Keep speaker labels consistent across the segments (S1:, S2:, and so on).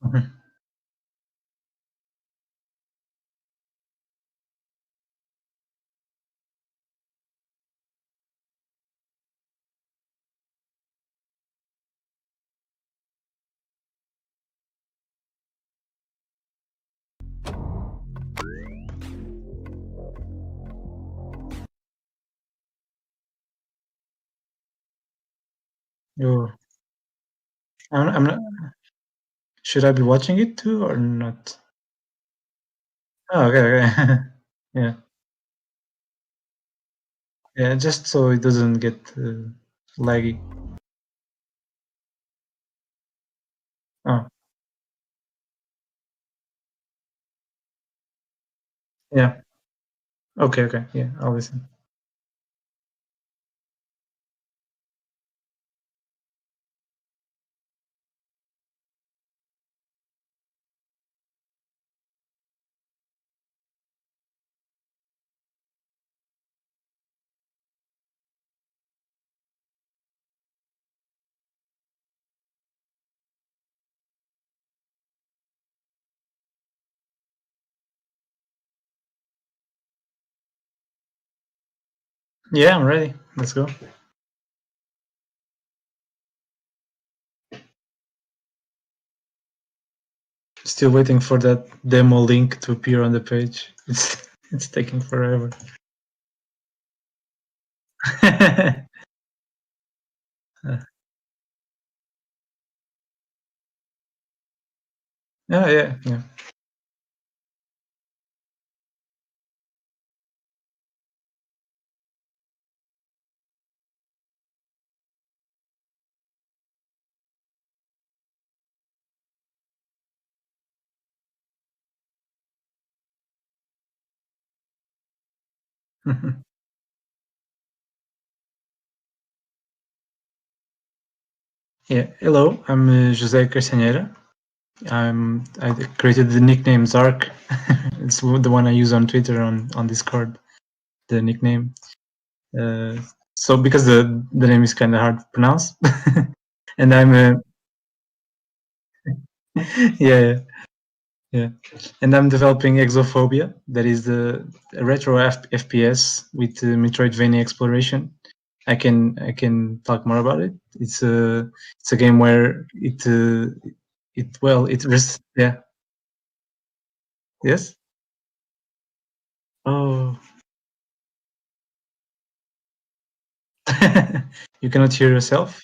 S1: Mhm. Oh, I'm not. Should I be watching it too or not? Oh, okay, okay. Yeah, yeah, just so it doesn't get laggy. Oh, yeah. Okay, okay. Yeah, I'll listen. Yeah, I'm ready. Let's go. Still waiting for that demo link to appear on the page. It's taking forever. Yeah, yeah, yeah. Yeah. Hello, I'm José Castanheira. I created the nickname Zark. It's the one I use on Twitter on Discord. The nickname. So because the name is kind of hard to pronounce, and I'm yeah, yeah, and I'm developing Exophobia. That is a retro FPS with Metroidvania exploration. I can talk more about it. It's a game where yeah. Yes. Oh. You cannot hear yourself.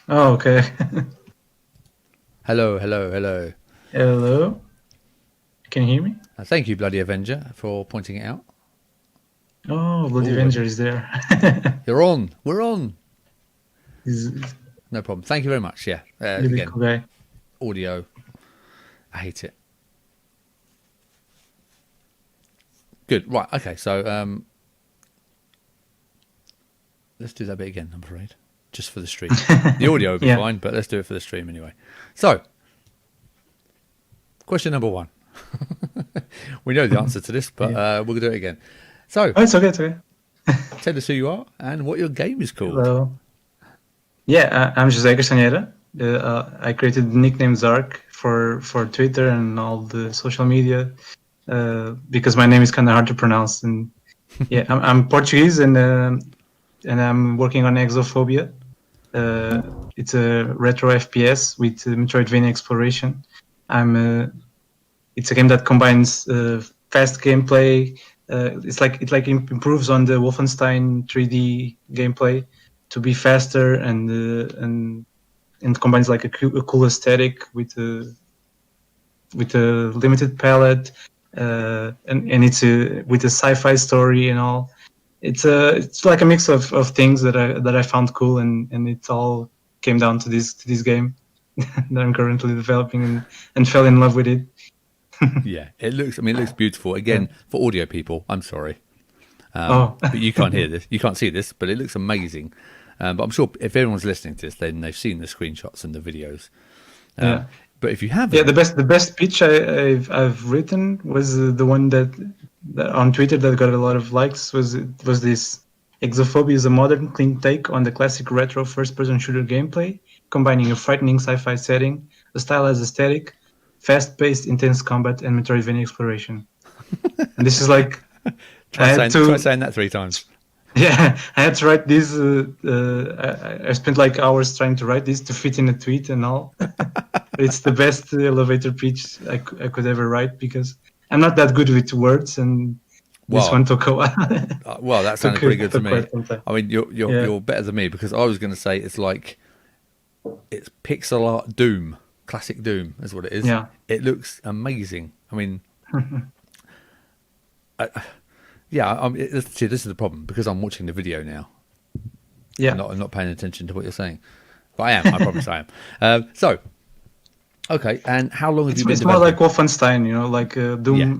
S1: Oh, okay.
S2: Hello, hello, hello.
S1: Hello. Can you hear me?
S2: Thank you, Bloody Avenger, for pointing it out.
S1: Oh, Bloody
S2: Oh,
S1: Avenger is there.
S2: you're on. We're on.
S1: He's
S2: No problem. Thank you very much. Yeah.
S1: really
S2: Again,
S1: cool guy.
S2: audio. I hate it. Good. Right. Okay. So let's do that bit again. I'm afraid, just for the stream. The audio will be
S1: Yeah.
S2: fine, but let's do it for the stream anyway. So, question number one. We know the answer to this, but
S1: Yeah.
S2: we'll do it again. So,
S1: Oh, it's okay. It's okay.
S2: tell us who you are and what your game is called.
S1: Hello. Yeah, I'm José Castanheira. I created the nickname Zark for Twitter and all the social media because my name is kind of hard to pronounce. And yeah, I'm Portuguese and I'm working on Exophobia. It's a retro FPS with Metroidvania exploration. It's a game that combines fast gameplay. It improves on the Wolfenstein 3D gameplay to be faster and combines like a cool aesthetic with a limited palette and it's with a sci-fi story and all. It's like a mix of things that I found cool and it all came down to this game that I'm currently developing and fell in love with it.
S2: Yeah, it looks. I mean, it looks beautiful. Again, for audio people, I'm sorry,
S1: Oh,
S2: but you can't hear this. You can't see this, but it looks amazing. But I'm sure if everyone's listening to this, then they've seen the screenshots and the videos.
S1: yeah.
S2: But if you
S1: Yeah,
S2: haven't,
S1: the best pitch I've written was the one that on Twitter that got a lot of likes was this. Exophobia is a modern, clean take on the classic retro first-person shooter gameplay, combining a frightening sci-fi setting, a stylized aesthetic, fast-paced, intense combat, and Metroidvania exploration. And this is like I had
S2: try
S1: to,
S2: saying that 3 times.
S1: yeah, I had to write this. I spent like hours trying to write this to fit in a tweet and all. It's the best elevator pitch I could ever write because I'm not that good with words, and this
S2: Well,
S1: one took a while.
S2: well, that sounded pretty good to
S1: took
S2: me.
S1: quite some time.
S2: I mean,
S1: Yeah,
S2: you're better than me because I was going to say it's pixel art Doom, classic Doom is what it is.
S1: yeah,
S2: It looks amazing. I mean, yeah. See, this is the problem because I'm watching the video now.
S1: yeah.
S2: I'm not paying attention to what you're saying, but I am. I promise I am. So, okay. And how long have you been
S1: It's more
S2: developing?
S1: like Wolfenstein, like Doom.
S2: Yeah.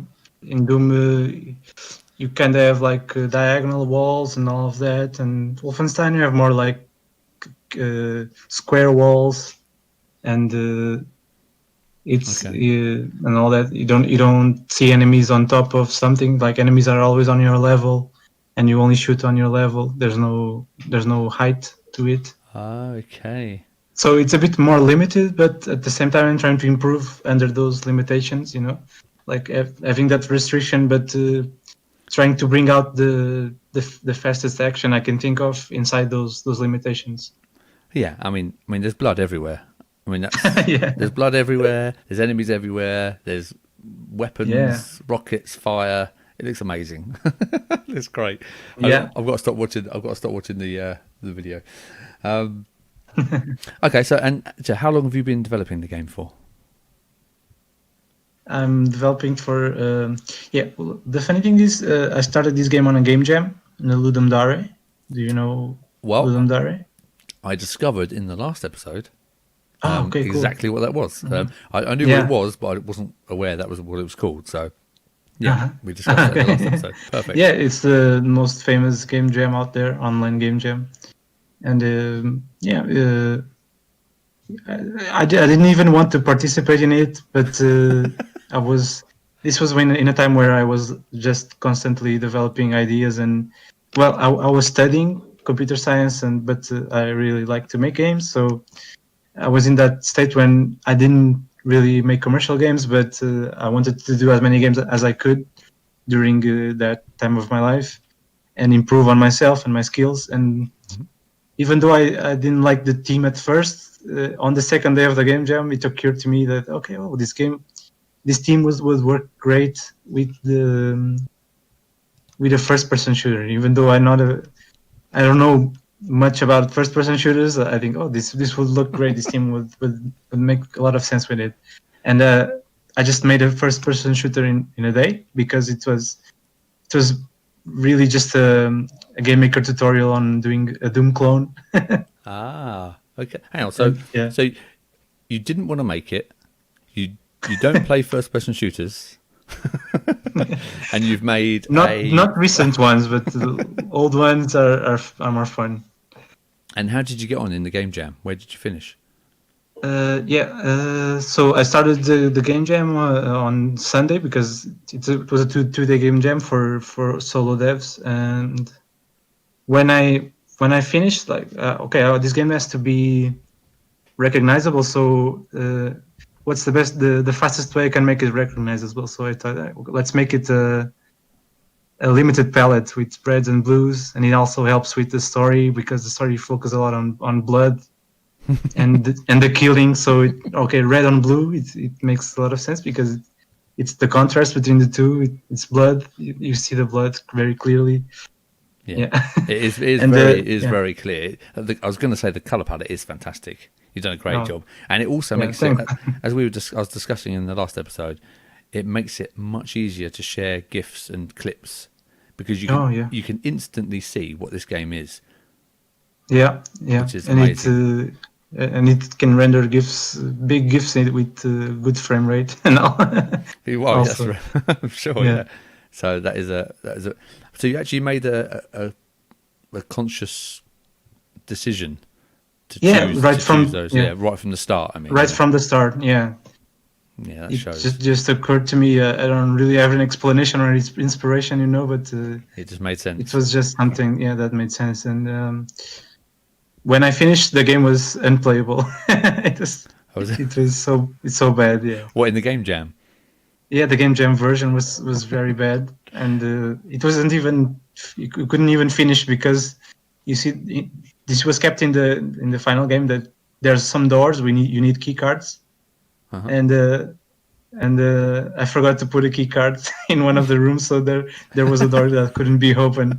S1: In Doom, you kind of have like diagonal walls and all of that, and Wolfenstein you have more like square walls, and it's
S2: Okay.
S1: and all that. You don't see enemies on top of something. Like enemies are always on your level, and you only shoot on your level. There's no height to it.
S2: Okay.
S1: So it's a bit more limited, but at the same time, I'm trying to improve under those limitations. Like having that restriction, but trying to bring out the fastest action I can think of inside those limitations.
S2: Yeah. I mean, there's blood everywhere. I mean, that's
S1: Yeah,
S2: there's blood everywhere. There's enemies everywhere. There's
S1: yeah,
S2: weapons, rockets, fire. It looks amazing. It's great.
S1: yeah.
S2: I've got to stop watching. I've got to stop watching the video. Okay, so how long have you been developing the game for?
S1: I'm developing for yeah. Well, the funny thing is, I started this game on a game jam in the Ludum Dare. Do you know
S2: Well,
S1: Ludum Dare?
S2: I discovered in the last episode
S1: Oh, okay, cool.
S2: exactly what that was. I knew what it
S1: Yeah.
S2: was, but I wasn't aware that was what it was called. So, yeah,
S1: Uh-huh.
S2: we discussed that in the last
S1: Okay.
S2: episode. Perfect.
S1: Yeah, it's the most famous game jam out there, online game jam, and yeah, I didn't even want to participate in it, but I was. This was when in a time where I was just constantly developing ideas, and well, I was studying computer science, but I really like to make games, so I was in that state when I didn't really make commercial games, but I wanted to do as many games as I could during that time of my life and improve on myself and my skills. And even though I didn't like the team at first, on the second day of the game jam, it occurred to me that okay, well, this team would work great with a first-person shooter. Even though I don't know much about first-person shooters, I think this would look great. This team would make a lot of sense with it, and I just made a first-person shooter in a day because it was really just a game maker tutorial on doing a Doom clone.
S2: Ah, okay. Hang on.
S1: And yeah,
S2: So you didn't want to make it. You don't play first person shooters, and you've made
S1: not recent ones, but the old ones are more fun.
S2: And how did you get on in the game jam? Where did you finish?
S1: So I started the game jam on Sunday because it was a two-day game jam for solo devs, and when I finished, like okay, this game has to be recognizable. So what's the fastest way I can make it recognizable? So I thought, let's make it a limited palette with reds and blues, and it also helps with the story because the story focuses a lot on blood and the killing. So okay, red on blue, it makes a lot of sense because it's the contrast between the two. It's blood. You see the blood very clearly.
S2: Yeah,
S1: Yeah,
S2: it is
S1: and yeah.
S2: very clear. I was going to say the color palette is fantastic. You've done a great
S1: Oh,
S2: job, and it also
S1: yeah,
S2: makes it,
S1: thanks.
S2: as I was discussing in the last episode, it makes it much easier to share gifs and clips because
S1: Oh yeah,
S2: you can instantly see what this game is,
S1: yeah, yeah,
S2: which is
S1: and
S2: amazing.
S1: and it can render GIFs, big GIFs with good frame rate and all.
S2: Well, that's
S1: Also,
S2: right. I'm sure.
S1: yeah,
S2: Yeah. So that is a. So you actually made a conscious decision to
S1: yeah,
S2: choose those. Yeah, right from the start. I mean,
S1: right from the start. Yeah,
S2: yeah, that
S1: it
S2: shows.
S1: just occurred to me. I don't really have an explanation or inspiration, but
S2: It just made
S1: it
S2: sense.
S1: was just something, that made sense. And when I finished, the game was unplayable.
S2: Oh, was it?
S1: It's so bad. Yeah,
S2: What in the game jam?
S1: yeah. The game jam version was very bad, and it wasn't even. You couldn't even finish because you see, this was kept in the final game that there's some doors you need key cards,
S2: Uh-huh.
S1: and I forgot to put a key card in one of the rooms, so there was a door that couldn't be opened.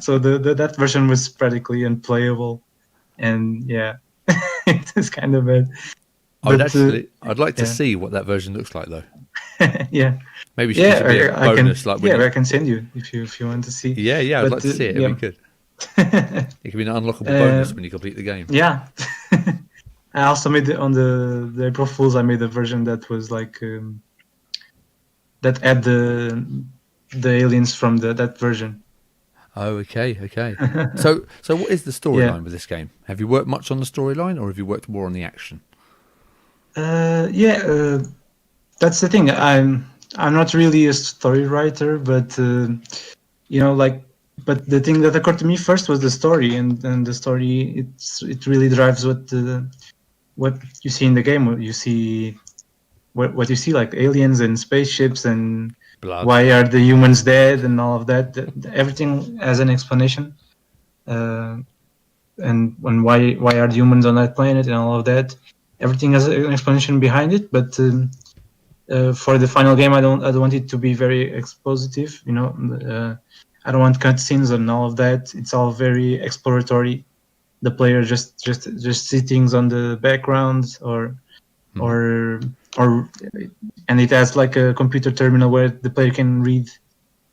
S1: So that version was practically unplayable, and yeah, it's kind of bad. But
S2: I'd like to
S1: yeah,
S2: see what that version looks like, though.
S1: yeah,
S2: Maybe it
S1: yeah.
S2: should be a
S1: I can,
S2: bonus, like when
S1: yeah,
S2: you.
S1: I can send you if you want to see.
S2: Yeah, yeah, I'd
S1: But
S2: like to see it. It'd be
S1: yeah,
S2: good. It could be an unlockable bonus when you complete the game.
S1: yeah. I also made on the April Fools. I made a version that was like that had the aliens from that version.
S2: Oh, okay, okay. So what is the
S1: Yeah.
S2: storyline with this game? Have you worked much on the storyline, or have you worked more on the action?
S1: Yeah, that's the thing. I'm not really a story writer, but like, but the thing that occurred to me first was the story, and the story it really drives what you see in the game. You see what you see, like aliens and spaceships, and
S2: Blood.
S1: why are the humans dead and all of that. Everything has an explanation, and why are the humans on that planet and all of that. Everything has an explanation behind it, but for the final game, I don't want it to be very expositive. I don't want cutscenes and all of that. It's all very exploratory. The player just see things on the background, or or and it has like a computer terminal where the player can read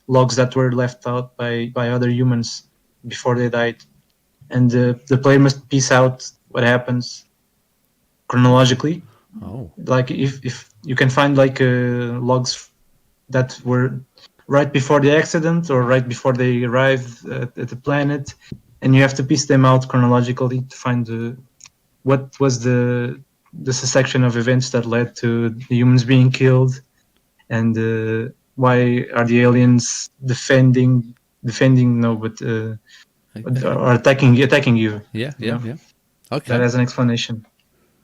S1: logs that were left out by other humans before they died, and the player must piece out what happens chronologically.
S2: Oh,
S1: Like if you can find like logs that were right before the accident or right before they arrived at the planet, and you have to piece them out chronologically to find what was the section of events that led to the humans being killed, and why are the aliens defending no, but are attacking you.
S2: yeah,
S1: You
S2: yeah,
S1: know
S2: yeah.
S1: that
S2: Okay.
S1: has an explanation.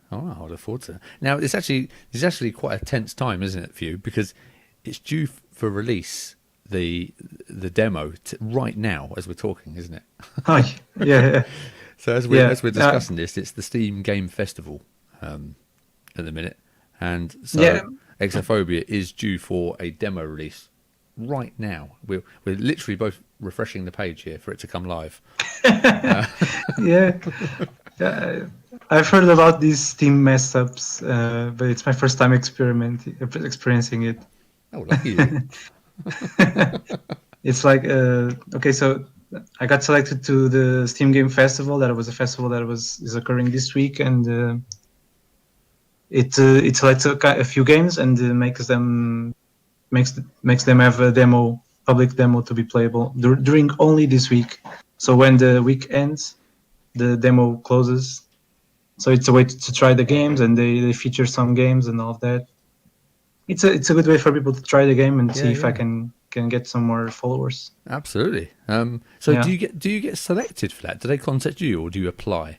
S2: Oh, I would have thought so. Now it's actually quite a tense time, isn't it, for you? Because it's due for release the demo right now as we're talking, isn't it?
S1: Oh, yeah,
S2: So
S1: yeah.
S2: as we're discussing this, it's the Steam Game Festival at the minute, and
S1: Yeah.
S2: so Exophobia is due for a demo release right now. We're literally both refreshing the page here for it to come live.
S1: Yeah. Uh, I've heard about these Steam mess ups, but it's my first time experiencing it.
S2: Oh, lucky you!
S1: It's like okay, so I got selected to the Steam Game Festival. That was a festival that is occurring this week, and it selects a few games and makes them have a public demo to be playable during only this week. So when the week ends, the demo closes. So it's a way to try the games, and they feature some games and all of that. It's a good way for people to try the game and
S2: Yeah,
S1: see if I
S2: yeah,
S1: can get some more followers.
S2: absolutely. So
S1: Yeah.
S2: do you get selected for that? Do they contact you, or do you apply?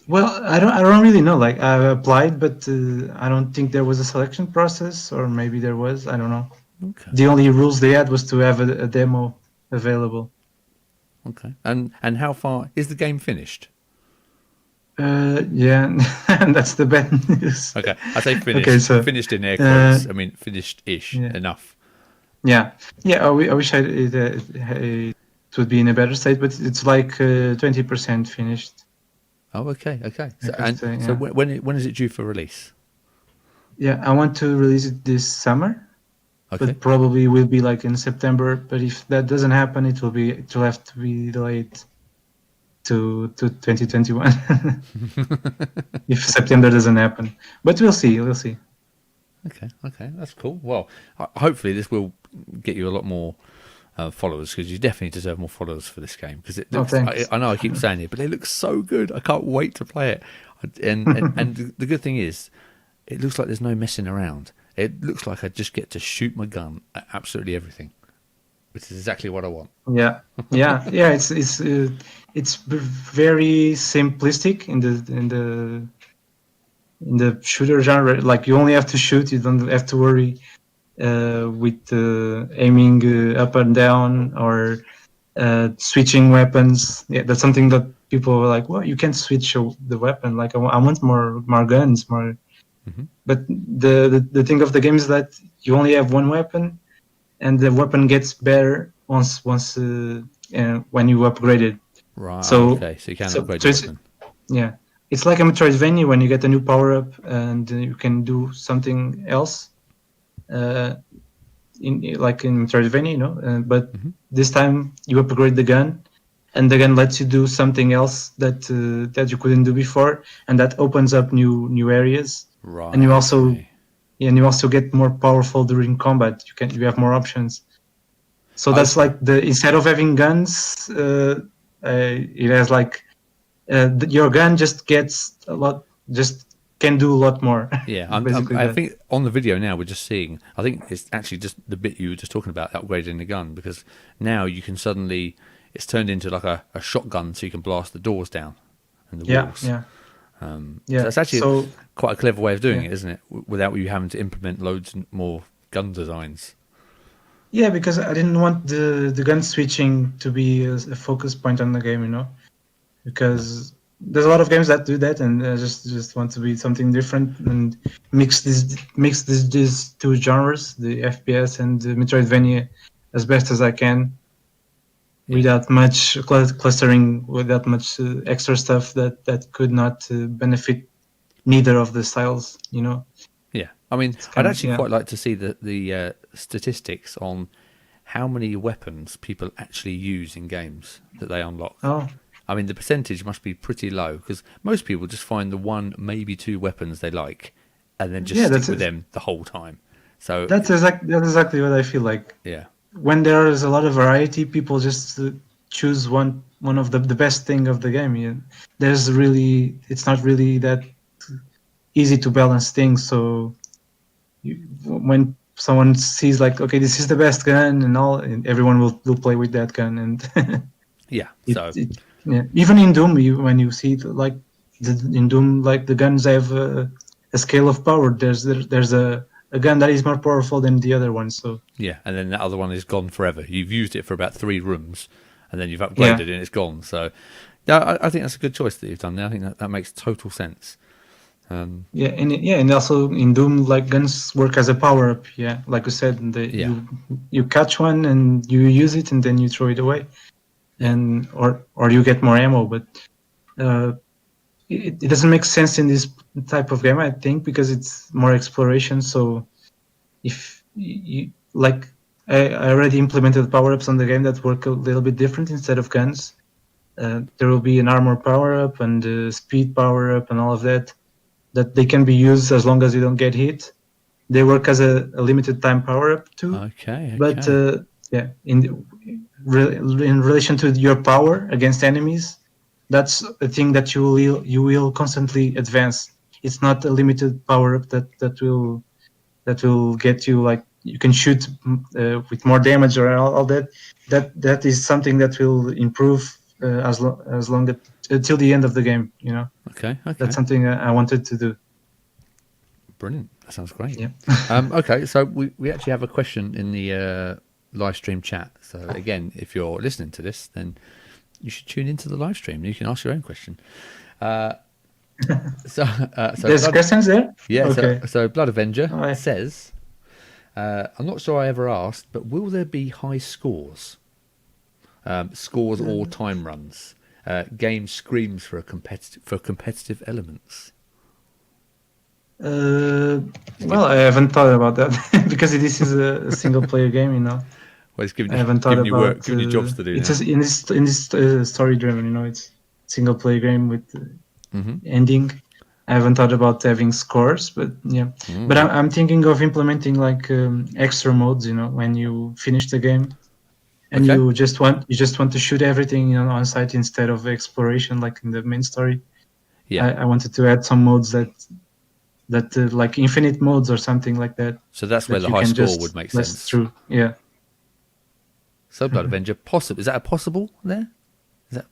S1: Well, I don't really know. Like I applied, but I don't think there was a selection process, or maybe there was. I don't know.
S2: Okay,
S1: The only rules they had was to have a demo available.
S2: okay. And how far is the game finished?
S1: Yeah, and that's the bad news.
S2: Okay, I say
S1: Okay,
S2: finished.
S1: so
S2: Finished in air
S1: uh,
S2: quotes. I mean finished-ish.
S1: yeah,
S2: Enough.
S1: yeah, yeah. I wish it would be in a better state, but it's like 20% finished.
S2: Oh, okay, okay.
S1: I
S2: So
S1: could say,
S2: so
S1: yeah.
S2: when is it due for release?
S1: Yeah, I want to release it this summer,
S2: Okay.
S1: but probably will be like in September. But if that doesn't happen, it will have to be delayed to 2021 if September doesn't happen. But we'll see. We'll see.
S2: Okay, that's cool. Well, hopefully this will get you a lot more followers, because you definitely deserve more followers for this game, because it
S1: Oh,
S2: looks.
S1: thanks.
S2: I know I keep saying it, but it looks so good. I can't wait to play it. And the good thing is, it looks like there's no messing around. It looks like I just get to shoot my gun at absolutely everything, which is exactly what I want.
S1: Yeah, yeah. It's very simplistic in the shooter genre. Like, you only have to shoot. You don't have to worry with aiming up and down or switching weapons. Yeah, that's something that people are like, well, you can't switch the weapon. Like, I want more guns, more.
S2: Mm-hmm.
S1: But the thing of the game is that you only have one weapon, and the weapon gets better once when you upgrade it.
S2: Right.
S1: So
S2: Okay. So you can upgrade
S1: so
S2: the
S1: it's,
S2: weapon.
S1: yeah, it's like a Metroidvania when you get a new power up and you can do something else. Like in Metroidvania, you know. But
S2: Mm-hmm.
S1: this time you upgrade the gun, and the gun lets you do something else that you couldn't do before, and that opens up new areas.
S2: Right.
S1: And you also
S2: Okay.
S1: and you also get more powerful during combat. You have more options. So that's
S2: Okay.
S1: like instead of having guns, it has like your gun just gets just can do a lot more.
S2: Yeah,
S1: Basically
S2: I
S1: that.
S2: think on the video now we're just seeing. I think it's actually just the bit you were just talking about, upgrading the gun, because now you can suddenly it's turned into like a shotgun, so you can blast the doors down and the
S1: Yeah,
S2: walls.
S1: yeah,
S2: So
S1: yeah.
S2: that's actually
S1: So
S2: quite a clever way of doing
S1: yeah.
S2: it, isn't it? Without you having to implement loads more gun designs.
S1: Yeah, because I didn't want the gun switching to be a focus point on the game, you know,
S2: No.
S1: because there's a lot of games that do that, and I just want to be something different and mix these two genres, the FPS and the Metroidvania, as best as I can,
S2: Yeah.
S1: without much clustering, without much extra stuff that could not benefit neither of the styles, you know.
S2: Yeah. I mean,
S1: It's
S2: I'd
S1: kind of,
S2: actually
S1: yeah.
S2: quite like to see the statistics on how many weapons people actually use in games that they unlock.
S1: Oh,
S2: I mean, the percentage must be pretty low, because most people just find the one, maybe two weapons they like, and then just
S1: yeah,
S2: stick with them the whole time. So,
S1: that's exactly what I feel like.
S2: yeah,
S1: When there is a lot of variety, people just choose one of the best thing of the game. Yeah. It's not really that easy to balance things. So when someone sees like, okay, this is the best gun and all, and everyone will play with that gun. And
S2: yeah.
S1: it,
S2: So,
S1: it yeah. Even in Doom, when you see like in Doom, like the guns have a scale of power. There's a gun that is more powerful than the other one. So
S2: yeah, and then that other one is gone forever. You've used it for about 3 rooms, and then you've upgraded
S1: yeah.
S2: it and it's gone. So, yeah, I think that's a good choice that you've done there. I think that makes total sense.
S1: And also in Doom, like guns work as a power up. Yeah, like you said,
S2: Yeah,
S1: you catch one and you use it and then you throw it away,
S2: yeah,
S1: and or you get more ammo. But uh, it doesn't make sense in this type of game, I think, because it's more exploration. So if you like, I already implemented power ups on the game that work a little bit different. Instead of guns, there will be an armor power up and a speed power up and all of that. That they can be used as long as you don't get hit. They work as a limited time power up too.
S2: okay,
S1: But
S2: okay,
S1: yeah, in relation to your power against enemies, that's a thing that you will constantly advance. It's not a limited power up that will get you like you can shoot with more damage or all that. That is something that will improve as long until the end of the game. You know.
S2: okay,
S1: That's
S2: okay.
S1: something I wanted to do.
S2: Brilliant. That sounds great.
S1: Yeah.
S2: Okay, so we actually have a question in the live stream chat. So again, if you're listening to this, then you should tune into the live stream. You can ask your own question. So
S1: There's
S2: Blood,
S1: questions there?
S2: yeah.
S1: Okay.
S2: So Blood Avenger
S1: All right.
S2: says, I'm not sure I ever asked, but will there be high scores? Scores or time runs? Game screams for competitive elements.
S1: Well, I haven't thought about that because this is a single player game, you know.
S2: Well, it's
S1: I haven't thought
S2: giving you work,
S1: about
S2: giving you jobs to do
S1: it's
S2: now.
S1: just in this story driven, you know. It's single player game with
S2: Hmm.
S1: ending. I haven't thought about having scores, but yeah. But I'm thinking of implementing like extra modes. When you finish the game and
S2: Okay.
S1: you just want to shoot everything on site instead of exploration like in the main story.
S2: Yeah.
S1: I wanted to add some modes that like infinite modes or something like that
S2: So that's where
S1: that
S2: the
S1: you
S2: high
S1: can
S2: score would
S1: just
S2: make
S1: blast
S2: sense.
S1: through. Yeah.
S2: So Blood Avenger possible? Is that a possible there? Is that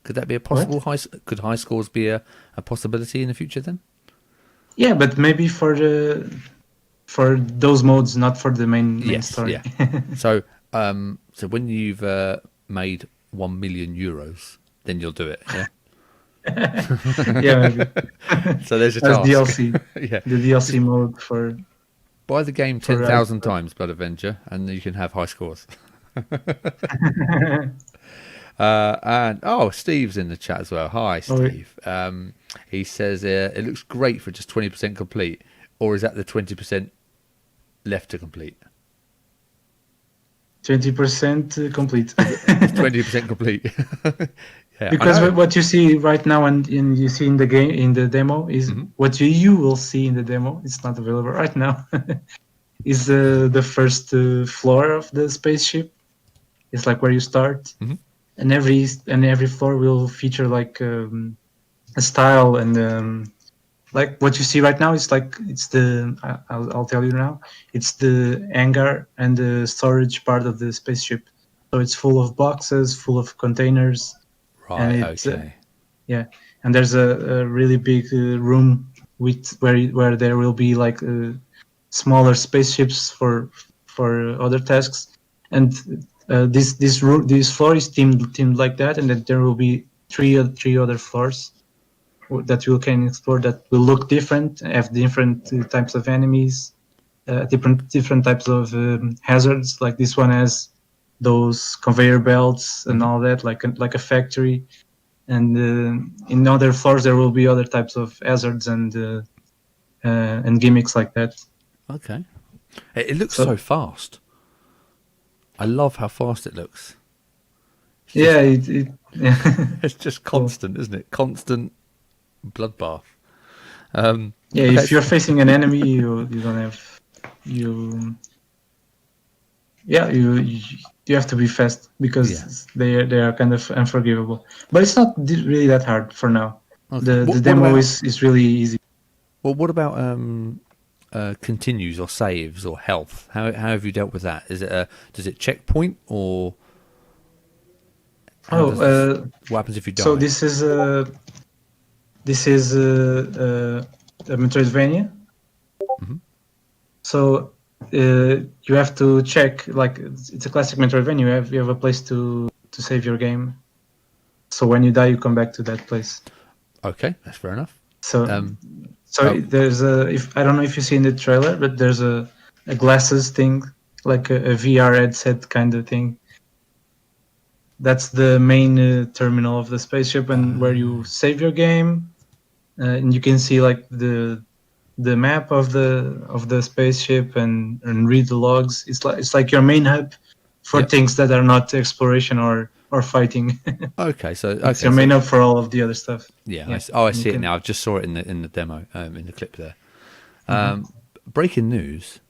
S2: could that be a
S1: What?
S2: possible Could high scores be a possibility in the future then?
S1: Yeah, but maybe for those modes, not for the main
S2: Yes.
S1: story.
S2: Yeah. So so when you've made 1 million euros, then you'll do it. Yeah.
S1: Yeah, maybe
S2: So there's your
S1: as
S2: task.
S1: DLC,
S2: Yeah.
S1: the DLC
S2: Just
S1: mode for
S2: buy the game
S1: for
S2: 10,000 times, Blood Avenger, and you can have high scores. And Steve's in the chat as well. Hi,
S1: oh,
S2: Steve. He says it looks great for just 20% complete, or is that the 20% left to complete?
S1: 20% complete.
S2: It's 20% complete. Yeah, I
S1: Because
S2: know.
S1: what you see right now and you see in the game in the demo is
S2: Hmm.
S1: what you will see in the demo. It's not available right now. Is the first floor of the spaceship. It's like where you start,
S2: Hmm.
S1: and every floor will feature like a style and like what you see right now is like it's the I'll tell you now, it's the hangar and the storage part of the spaceship. So it's full of boxes, full of containers, and
S2: Right. Okay.
S1: yeah, and there's a really big room with where there will be like smaller spaceships for other tasks, and this floor is themed like that, and then there will be three other floors that you can explore that will look different, have different types of enemies, different types of hazards. Like this one has those conveyor belts and
S2: Hmm.
S1: all that, like a factory. And in other floors there will be other types of hazards and gimmicks like that.
S2: Okay. It looks so
S1: So
S2: fast. I love how fast it looks. It's
S1: yeah,
S2: just
S1: yeah.
S2: it's just
S1: Cool.
S2: constant, isn't it? Constant bloodbath.
S1: Yeah,
S2: Okay.
S1: if you're facing an enemy, you don't have you. Yeah, you have to be fast
S2: Yeah.
S1: because they are kind of unforgivable. But it's not really that hard for now.
S2: Okay.
S1: The
S2: What
S1: demo
S2: about
S1: is really easy.
S2: what about continues or saves or health? How have you dealt with that? Is it does it checkpoint or how
S1: Oh,
S2: does this? What happens if you
S1: so
S2: die?
S1: this is a Metroidvania.
S2: Hmm.
S1: So you have to check, like it's a classic Metroidvania. You have a place to save your game. So when you die, you come back to that place.
S2: Okay, that's fair enough.
S1: So
S2: Um,
S1: so
S2: oh,
S1: there's a, if I don't know if you see in the trailer, but there's a glasses thing, like a VR headset kind of thing. That's the main terminal of the spaceship, and where you save your game, and you can see like the map of the spaceship and read the logs. It's like your main hub for
S2: yep.
S1: things that are not exploration or fighting. It's
S2: Okay,
S1: your
S2: so
S1: main hub for all of the other stuff.
S2: yeah,
S1: Yeah,
S2: I
S1: and you
S2: see it
S1: can.
S2: now. I just saw it in the demo, in the clip there.
S1: Mhm.
S2: Breaking news: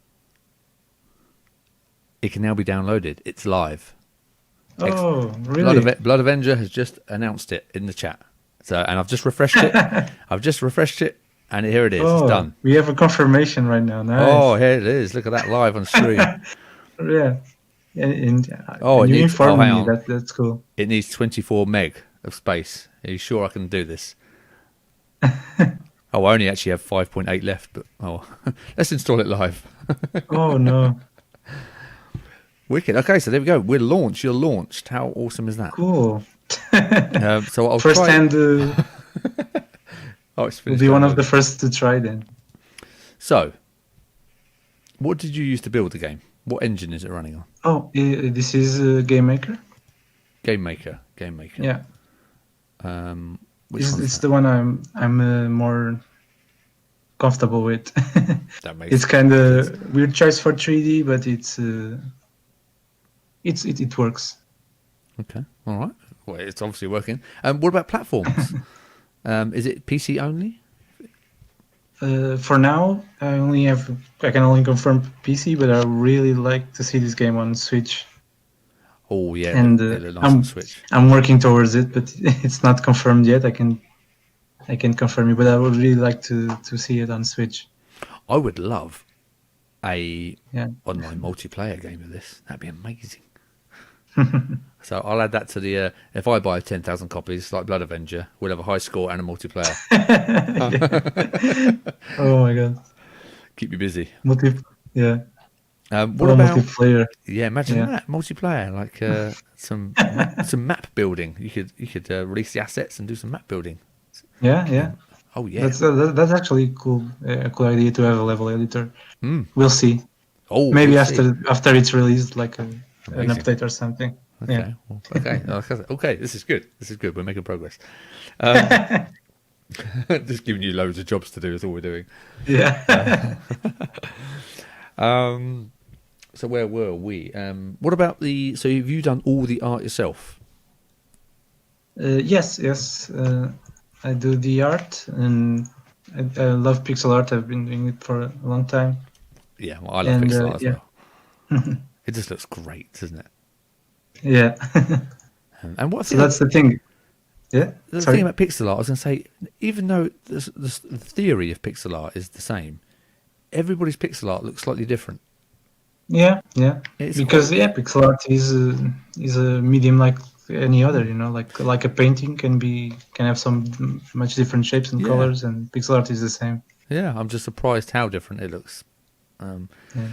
S2: it can now be downloaded. It's live.
S1: Oh, really?
S2: Blood Avenger has just announced it in the chat. So, and I've just refreshed it. I've just refreshed it, and here it is. It's
S1: Oh,
S2: done.
S1: we have a confirmation right now.
S2: Oh,
S1: Nice.
S2: here it is. Look at that live on stream.
S1: Yeah, and
S2: Oh,
S1: and
S2: it
S1: you
S2: needs. Oh,
S1: informed
S2: hang
S1: me
S2: on.
S1: that's cool.
S2: It needs 24 meg of space. Are you sure I can do this? Oh, I only actually have 5.8 left, but let's install it live.
S1: Oh no,
S2: Wicked. Okay, so there we go. We're launched. You're launched. How awesome is that?
S1: cool.
S2: So I'll
S1: First
S2: try.
S1: hand
S2: Oh, it's
S1: will
S2: finished
S1: be one of the
S2: downloading.
S1: first to try then.
S2: So, what did you use to build the game? What engine is it running on?
S1: Oh, this is Game Maker.
S2: Game Maker. Game Maker.
S1: Yeah,
S2: Which one's
S1: it's
S2: that?
S1: the one I'm more comfortable with.
S2: That makes
S1: It's kind
S2: sense.
S1: of weird choice for 3D, but it works.
S2: Okay. All right. Well, it's obviously working. What about platforms? Is it PC only?
S1: For now, I can only confirm PC, but I really like to see this game on Switch,
S2: Oh yeah,
S1: and
S2: it looked nice on Switch.
S1: I'm working towards it, but it's not confirmed yet. I can confirm it, but I would really like to see it on Switch.
S2: I would love a
S1: Yeah.
S2: online multiplayer game of this. That'd be amazing. So I'll add that to the. If I buy 10,000 copies, like Blood Avenger, we'll have a high score and a multiplayer.
S1: Oh my god.
S2: Keep you busy.
S1: Yeah.
S2: What
S1: Oh,
S2: about?
S1: multiplayer?
S2: Yeah, imagine
S1: Yeah.
S2: that multiplayer, like some map building. You could release the assets and do some map building.
S1: Yeah.
S2: Oh yeah.
S1: That's actually cool. A cool idea to have a level editor.
S2: Mm.
S1: We'll see.
S2: Oh,
S1: Maybe
S2: we'll
S1: after
S2: see.
S1: after it's released, like an
S2: Amazing.
S1: update or something. Yeah.
S2: Okay. Well, okay. Okay. This is good. This is good. We're making progress. Just giving you loads of jobs to do is all we're doing.
S1: Yeah.
S2: So where were we? What about the? So have you done all the art yourself?
S1: Yes. I do the art, and I love pixel art. I've been doing it for a long time.
S2: Yeah, well, I love
S1: And,
S2: pixel art as
S1: yeah.
S2: well. It just looks great, doesn't it?
S1: Yeah.
S2: And what I
S1: So
S2: think
S1: that's the thing. Yeah.
S2: the
S1: Sorry.
S2: thing about pixel art, I was going to say, even though the theory of pixel art is the same, everybody's pixel art looks slightly different.
S1: Yeah.
S2: It's
S1: Because
S2: quite-
S1: pixel art is a medium like any other. Like a painting can have some much different shapes and
S2: Yeah.
S1: colors, and pixel art is the same.
S2: Yeah, I'm just surprised how different it looks.
S1: Yeah.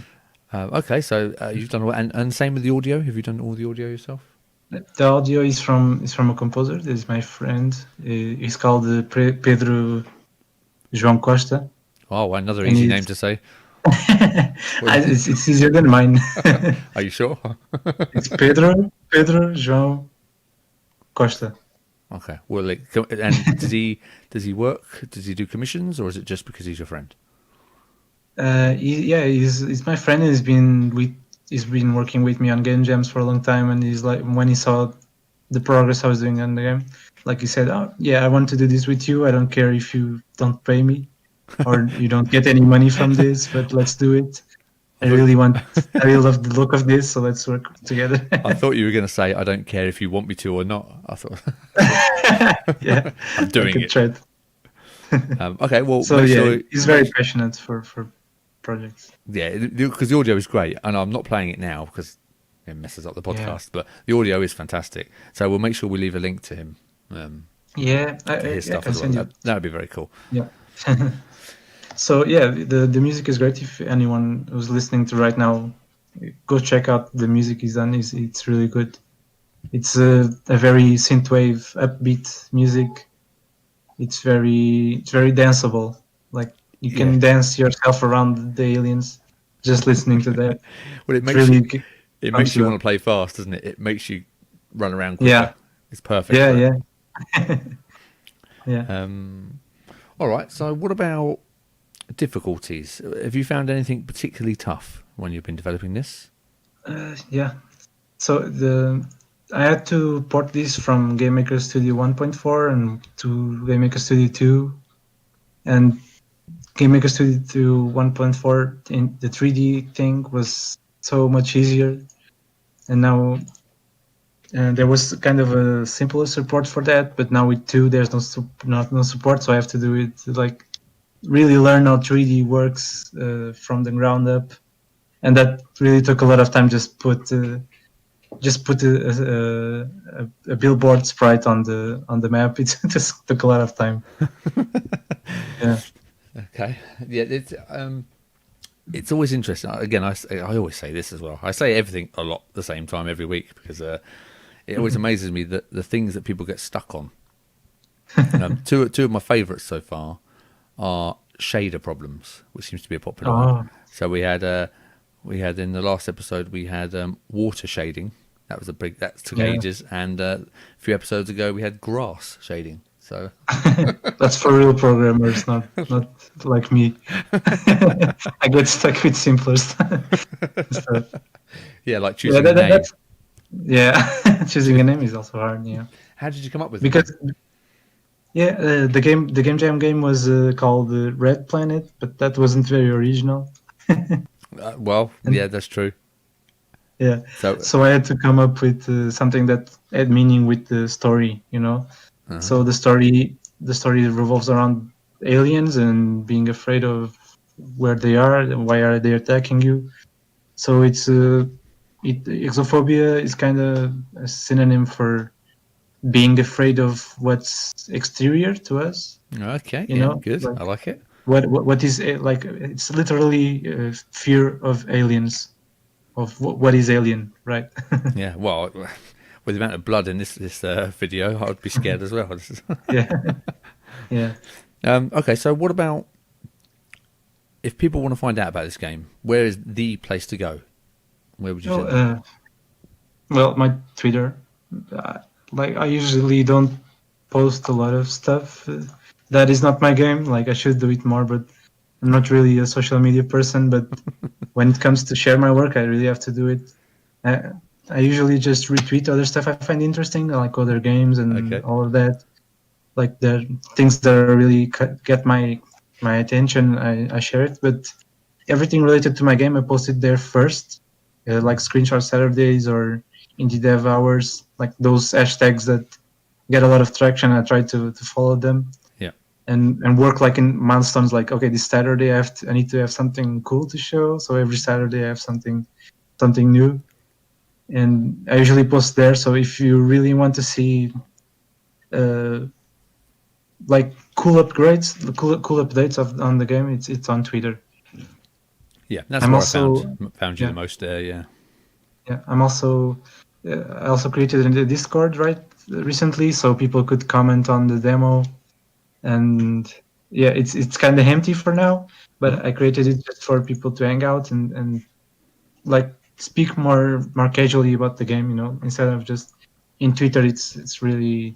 S2: Okay, so you've done all, and same with the audio. Have you done all the audio yourself?
S1: The audio is from a composer. This is my friend. He's called Pedro João Costa.
S2: Oh, another
S1: And
S2: easy
S1: it's-
S2: name to say.
S1: It's easier than mine.
S2: Are you sure?
S1: It's Pedro João Costa.
S2: Okay. Well, and does he work? Does he do commissions, or is it just because he's your friend?
S1: He's my friend. He's been working with me on game jams for a long time, and he's like, when he saw the progress I was doing on the game, like he said, "Oh yeah, I want to do this with you. I don't care if you don't pay me or you don't get any money from this, but let's do it. I really love the look of this, so let's work together."
S2: I thought you were going to say, "I don't care if you want me to or not." I thought
S1: Yeah,
S2: I'm doing
S1: I
S2: it.
S1: could try.
S2: Okay. Well,
S1: So
S2: make
S1: yeah,
S2: sure,
S1: he's very passionate for projects.
S2: yeah, because the audio is great, and I'm not playing it now because it messes up the podcast. But the audio is fantastic, so we'll make sure we leave a link to him.
S1: Yeah,
S2: To his stuff
S1: I can
S2: as well.
S1: send you.
S2: That would be very cool.
S1: Yeah. So yeah, the music is great. If anyone who's listening to right now, go check out the music he's done. It's really good. It's a very synthwave, upbeat music. It's very danceable. Like you can
S2: Yeah.
S1: dance yourself around the aliens just listening to that.
S2: Well, it
S1: It's
S2: makes
S1: really
S2: you it makes you
S1: up.
S2: want to play fast, doesn't it? It makes you run around quicker.
S1: Yeah.
S2: It's perfect.
S1: Yeah,
S2: for it.
S1: yeah. Yeah.
S2: All right. So, what about difficulties? Have you found anything particularly tough when you've been developing this?
S1: Yeah. So I had to port this from GameMaker Studio 1.4 and to GameMaker Studio 2, and GameMaker Studio 1.4 in the 3D thing was so much easier, and now there was kind of a simpler support for that. But now with 2, there's no support, so I have to do it like really learn how 3D works from the ground up, and that really took a lot of time. Just put a billboard sprite on the map. It just took a lot of time. Yeah.
S2: Okay. Yeah. It's always interesting. Again, I always say this as well. I say everything a lot the same time every week because it always amazes me that the things that people get stuck on. Two of my favourites so far are shader problems, which seems to be a popular one. So we had in the last episode we had water shading. That took ages, and a few episodes ago we had grass shading. So
S1: That's for real programmers, not like me. I get stuck with simpler stuff.
S2: yeah, like choosing a name.
S1: Choosing a name is also hard. Yeah.
S2: How did you come up with the name?
S1: because yeah, the game jam game was called Red Planet, but that wasn't very original.
S2: Well,
S1: And
S2: yeah, that's true.
S1: yeah,
S2: So,
S1: so I had to come up with something that had meaning with the story, you know.
S2: uh-huh.
S1: So the story revolves around aliens and being afraid of where they are and why are they attacking you. So exophobia is kind of a synonym for being afraid of what's exterior to us.
S2: Okay,
S1: You
S2: yeah,
S1: know,
S2: good.
S1: like
S2: I like it.
S1: what is like it's literally fear of aliens, of what is alien, right?
S2: Yeah, well, with the amount of blood in this video, I'd be scared as well.
S1: Yeah, yeah.
S2: Okay, so what about if people want to find out about this game? Where is the place to go? Where would you
S1: Oh,
S2: send them?
S1: well, my Twitter. Uh, like I usually don't post a lot of stuff. That is not my game. Like I should do it more, but I'm not really a social media person. But when it comes to share my work, I really have to do it. I, I usually just retweet other stuff I find interesting, like other games and
S2: Okay.
S1: all of that. Like the things that are really get my attention, I share it. But everything related to my game, I post it there first, like screenshot Saturdays or indie dev hours, like those hashtags that get a lot of traction. I try to follow them
S2: Yeah.
S1: and work like in milestones. Like okay, this Saturday I need to have something cool to show. So every Saturday I have something new, and I usually post there. So if you really want to see uh, like cool upgrades, cool updates on the game, it's on Twitter.
S2: Yeah, that's
S1: I'm
S2: where I found
S1: also
S2: found you the
S1: yeah
S2: most there. Yeah.
S1: yeah I'm also I also created in the Discord right recently, so people could comment on the demo, and yeah, it's kind of empty for now,
S2: Hmm.
S1: but I created it just for people to hang out and like speak more casually about the game, you know, instead of just in Twitter. It's really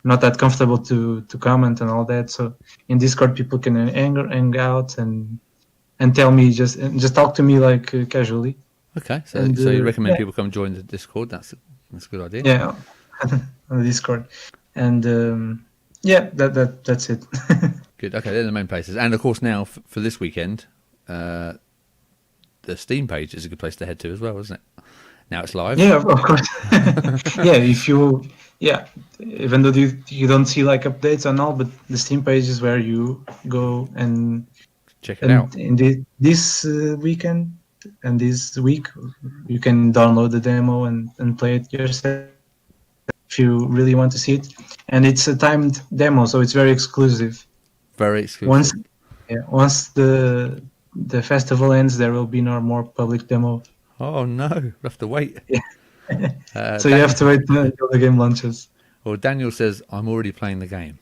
S1: not that comfortable to comment and all that. So in Discord, people can hang out and tell me just talk to me like casually.
S2: Okay, so
S1: And
S2: you recommend
S1: yeah,
S2: people come join the Discord? That's a good idea.
S1: yeah, on the Discord, and yeah, that's it.
S2: Good. Okay, they're the main places, and of course now for this weekend, uh, the Steam page is a good place to head to as well, isn't it? Now it's live.
S1: Yeah, of course. Yeah, if you yeah, even though you don't see like updates and all, but the Steam page is where you go
S2: Check it out.
S1: and in this weekend and this week you can download the demo and play it yourself if you really want to see it. And it's a timed demo, so it's very exclusive.
S2: Very
S1: Once
S2: exclusive.
S1: once the festival ends, there will be no more public demo.
S2: Oh no, we have to wait.
S1: Yeah. So you have
S2: Daniel,
S1: to wait until the game launches.
S2: well, Daniel says I'm already playing the game.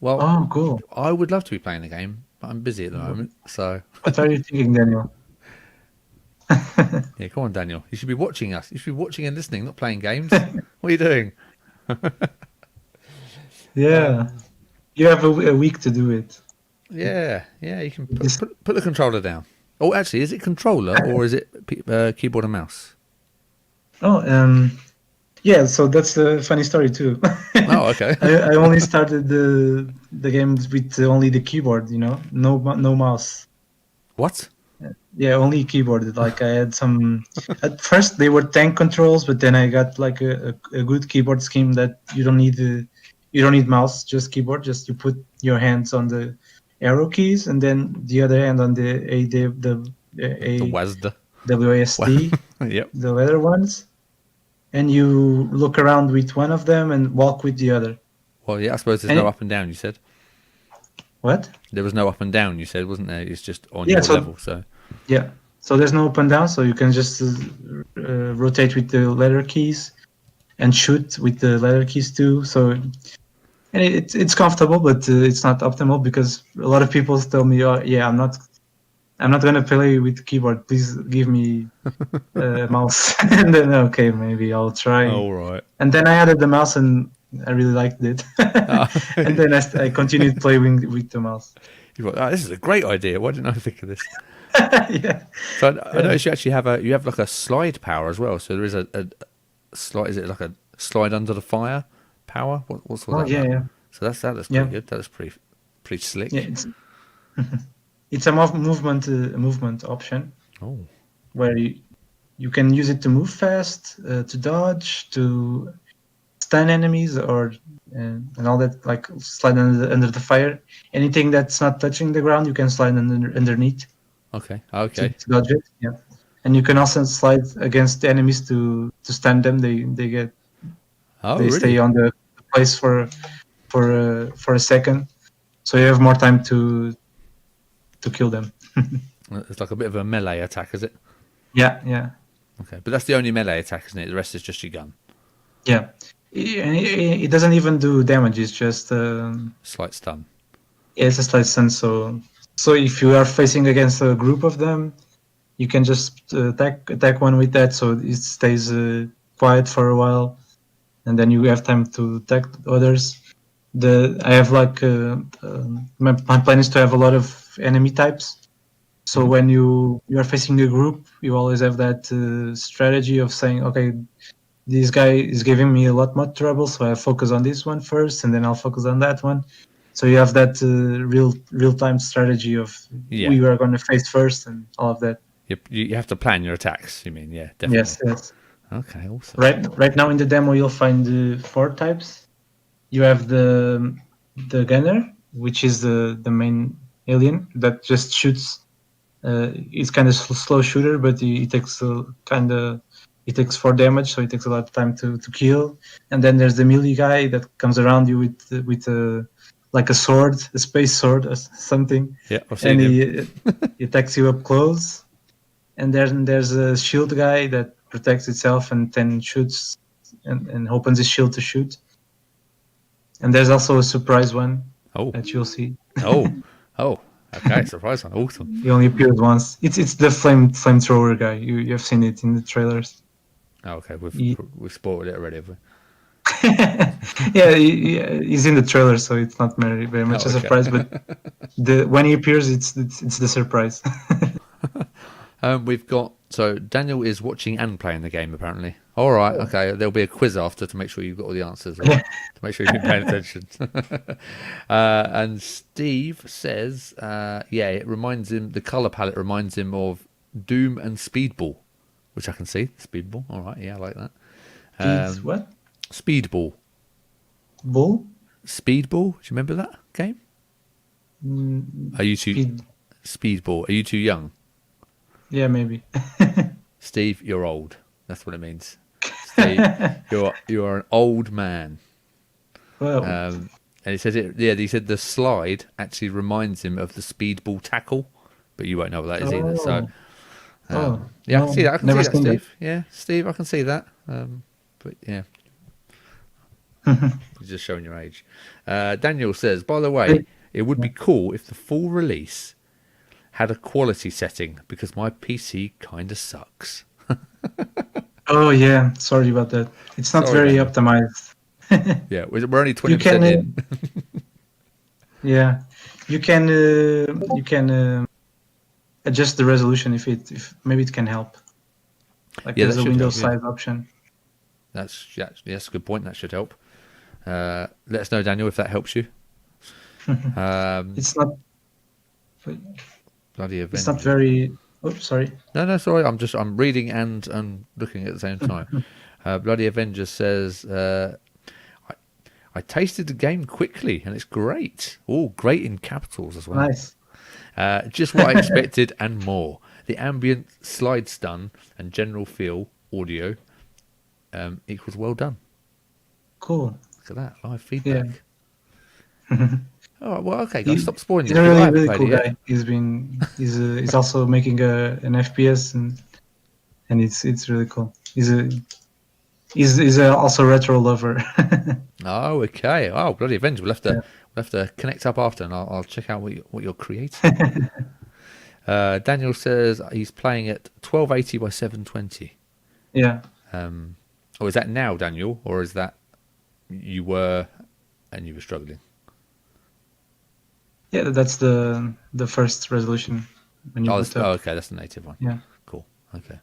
S2: Well,
S1: Oh, cool.
S2: I would love to be playing the game, but I'm busy at the moment. So
S1: What are you thinking, Daniel?
S2: yeah, come on, Daniel. You should be watching us. You should be watching and listening, not playing games. What are you doing?
S1: Yeah, you have a week to do it.
S2: Yeah, yeah. You can
S1: This,
S2: put the controller down. Oh, actually, is it controller or is it keyboard and mouse?
S1: oh, yeah. So that's a funny story too.
S2: Oh, okay.
S1: I only started the game with only the keyboard, you know, no mouse.
S2: What?
S1: Yeah, only keyboard. Like I had some. At first they were tank controls, but then I got like a good keyboard scheme that you don't need mouse, just keyboard. Just you put your hands on the arrow keys and then the other hand on
S2: The
S1: A
S2: WASD.
S1: WASD,
S2: Yep.
S1: the leather ones, and you look around with one of them and walk with the other.
S2: Well, yeah. I suppose there's
S1: And
S2: no up and down. You said
S1: what?
S2: there was no up and down. You said, wasn't there? It's just on
S1: Yeah,
S2: your
S1: so
S2: level. So
S1: yeah, so there's no up and down, so you can just rotate with the letter keys and shoot with the letter keys too. So and it's comfortable, but it's not optimal because a lot of people tell me, "Oh, yeah, I'm not gonna play with keyboard. Please give me a mouse." And then okay, maybe I'll try.
S2: all right.
S1: And then I added the mouse, and I really liked it. And then I continued playing with the mouse.
S2: You thought, oh, this is a great idea. Why didn't I think of this?
S1: Yeah,
S2: So I
S1: yeah.
S2: noticed you actually have like a slide power as well. So there is a slide. Is it like a slide under the fire power. What's all
S1: Oh
S2: that
S1: yeah,
S2: about?
S1: yeah,
S2: So that looks pretty
S1: yeah,
S2: good. That looks pretty
S1: yeah.
S2: slick.
S1: It's a movement option
S2: Oh,
S1: where you can use it to move fast, to dodge, to stun enemies, or and all that. Like slide under the fire. Anything that's not touching the ground, you can slide underneath
S2: okay,
S1: to,
S2: okay.
S1: to dodge it. Yeah, and you can also slide against the enemies to stun them.
S2: Oh,
S1: They stay
S2: really?
S1: on the place for a second, so you have more time to kill them.
S2: It's like a bit of a melee attack, is it?
S1: Yeah, yeah,
S2: Okay, but that's the only melee attack, isn't it? The rest is just your gun.
S1: yeah. It doesn't even do damage. It's just
S2: Slight stun.
S1: yeah, it's a slight sense. So if you are facing against a group of them, you can just attack one with that, so it stays quiet for a while, and then you have time to attack others. I have like my plan is to have a lot of enemy types. So
S2: Hmm.
S1: when you are facing a group, you always have that strategy of saying, okay, this guy is giving me a lot more trouble, so I focus on this one first, and then I'll focus on that one. So you have that real time strategy of who
S2: Yeah,
S1: you are going to face first and all of that.
S2: you have to plan your attacks. You mean? Yeah, definitely.
S1: Yes, yes.
S2: Okay, awesome.
S1: Right now in the demo, you'll find four types. You have the gunner, which is the main alien that just shoots. It's kind of slow shooter, but he takes it takes 4 damage, so it takes a lot of time to kill. And then there's the melee guy that comes around you with like a sword, a space sword or something,
S2: Yeah, I've
S1: and
S2: seen him.
S1: he attacks you up close. And then there's a shield guy that protects itself and then shoots and opens his shield to shoot. And there's also a surprise one
S2: Oh,
S1: that you'll see.
S2: oh, oh. Okay, surprise one. Awesome.
S1: He only appears once. It's the flamethrower guy. You have seen it in the trailers.
S2: Oh, okay,
S1: He,
S2: we've spotted it already, have we?
S1: yeah, he's in the trailer, so it's not very much
S2: Oh,
S1: a
S2: okay.
S1: surprise. But when he appears, it's the surprise.
S2: We've got so Daniel is watching and playing the game apparently. All right, okay. There'll be a quiz after to make sure you've got all the answers. All right, to make sure you've been paying attention. And Steve says, yeah, it reminds him. The color palette reminds him of Doom and Speedball, which I can see. Speedball. All right, yeah, I like that.
S1: It's what?
S2: Speedball.
S1: Bull?
S2: Speedball. Do you remember that game? Are you too
S1: Speed.
S2: Speedball? Are you too young?
S1: Yeah, maybe.
S2: Steve, you're old. That's what it means. Steve, you are an old man.
S1: Well,
S2: And he says it. Yeah, he said the slide actually reminds him of the speedball tackle, but you won't know what that is either. So, yeah, I
S1: no,
S2: can see that. I can see
S1: never
S2: that,
S1: seen
S2: Steve. Yeah, Steve, I can see that. But yeah,
S1: that.
S2: you're just showing your age. Daniel says, by the way, it would be cool if the full release had a quality setting because my PC kind of sucks.
S1: Oh yeah, sorry about that. It's not
S2: Sorry,
S1: very
S2: Daniel.
S1: optimized.
S2: Yeah, we're only
S1: You
S2: 20%
S1: can,
S2: in.
S1: yeah, you can adjust the resolution if maybe it can help. Like
S2: Yeah,
S1: there's
S2: that
S1: a
S2: should
S1: Windows
S2: help. Yeah,
S1: size option.
S2: that's a good point. That should help. Let us know, Daniel, if that helps you.
S1: It's not
S2: Bloody
S1: it's not
S2: Avenger.
S1: very. Oh, sorry.
S2: No, sorry. I'm reading and looking at the same time. Bloody Avenger says, I tasted the game quickly and it's great. Oh, great in capitals as well.
S1: Nice.
S2: Just what I expected and more. The ambient slide stun and general feel audio equals well done.
S1: Cool.
S2: Look at that live feedback.
S1: Yeah.
S2: All right, well, okay, guys,
S1: He,
S2: stop spoiling
S1: he's
S2: this
S1: a
S2: because I
S1: really
S2: haven't
S1: really
S2: played
S1: cool
S2: it yet.
S1: guy. He's also making an FPS and it's really cool. He's also a retro lover.
S2: Oh, okay. Oh, bloody Avenger. We'll have to connect up after, and I'll check out what you're creating. Daniel says he's playing at 1280 by 720.
S1: Yeah.
S2: Oh, is that now, Daniel, or is that you were and you were struggling?
S1: Yeah, that's the first resolution when you boot up.
S2: Okay, that's the native one.
S1: Yeah.
S2: Cool. Okay.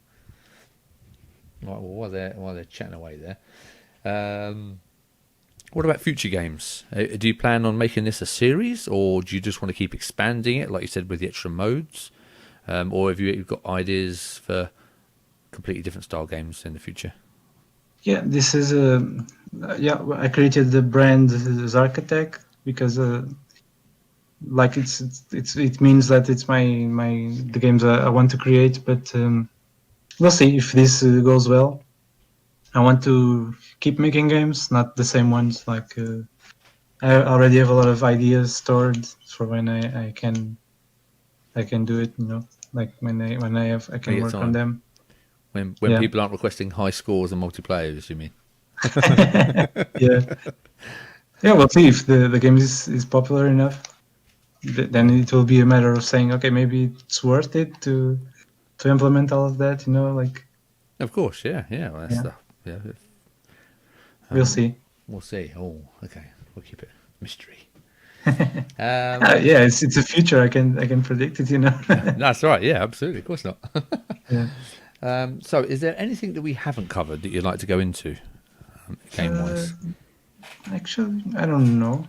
S2: Right, well, while they're chatting away there, What about future games? Do you plan on making this a series, or do you just want to keep expanding it, like you said, with the extra modes? Or have you got ideas for completely different style games in the future?
S1: Yeah, this is I created the brand as Architect because like it means that it's the games I want to create, but we'll see if this goes well. I want to keep making games, not the same ones. Like I already have a lot of ideas stored for when I can do it. Like when I
S2: When
S1: can
S2: you get
S1: work on
S2: time,
S1: them.
S2: when
S1: Yeah,
S2: people aren't requesting high scores and multiplayers, you mean?
S1: yeah, yeah. We'll see if the game is popular enough. Then it will be a matter of saying, okay, maybe it's worth it to implement all of that. Like
S2: Of course, yeah, yeah. Well, that's
S1: yeah,
S2: the yeah.
S1: we'll
S2: Um,
S1: see.
S2: we'll see. Oh, okay. We'll keep it mystery.
S1: Yeah, it's a future. I can predict it.
S2: That's right. Yeah, absolutely. Of course not.
S1: Yeah.
S2: So, is there anything that we haven't covered that you'd like to go into, game
S1: Uh,
S2: wise?
S1: Actually, I don't know.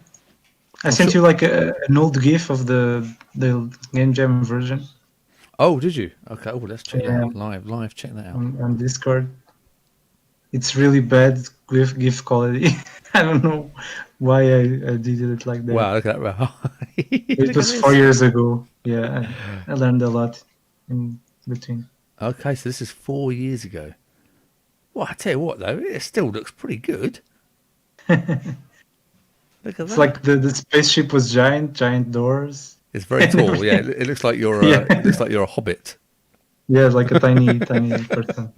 S1: I
S2: Well,
S1: sent
S2: sure.
S1: you like an old GIF of the Game Jam version.
S2: Oh, did you? Okay. Oh, let's check that
S1: Yeah,
S2: out live. Check that out.
S1: on Discord. It's really bad GIF quality. I don't know why I did it like that.
S2: Wow, look at that.
S1: It
S2: Look at
S1: was 4
S2: this.
S1: years ago. Yeah, I learned a lot in between.
S2: Okay, so this is 4 years ago. Well, I tell you what, though, it still looks pretty good. Look at
S1: It's
S2: that.
S1: like the spaceship was giant doors
S2: It's very
S1: and
S2: tall. Yeah,
S1: everything.
S2: it looks like you're.
S1: Yeah,
S2: It looks like you're a hobbit.
S1: yeah, like a tiny person.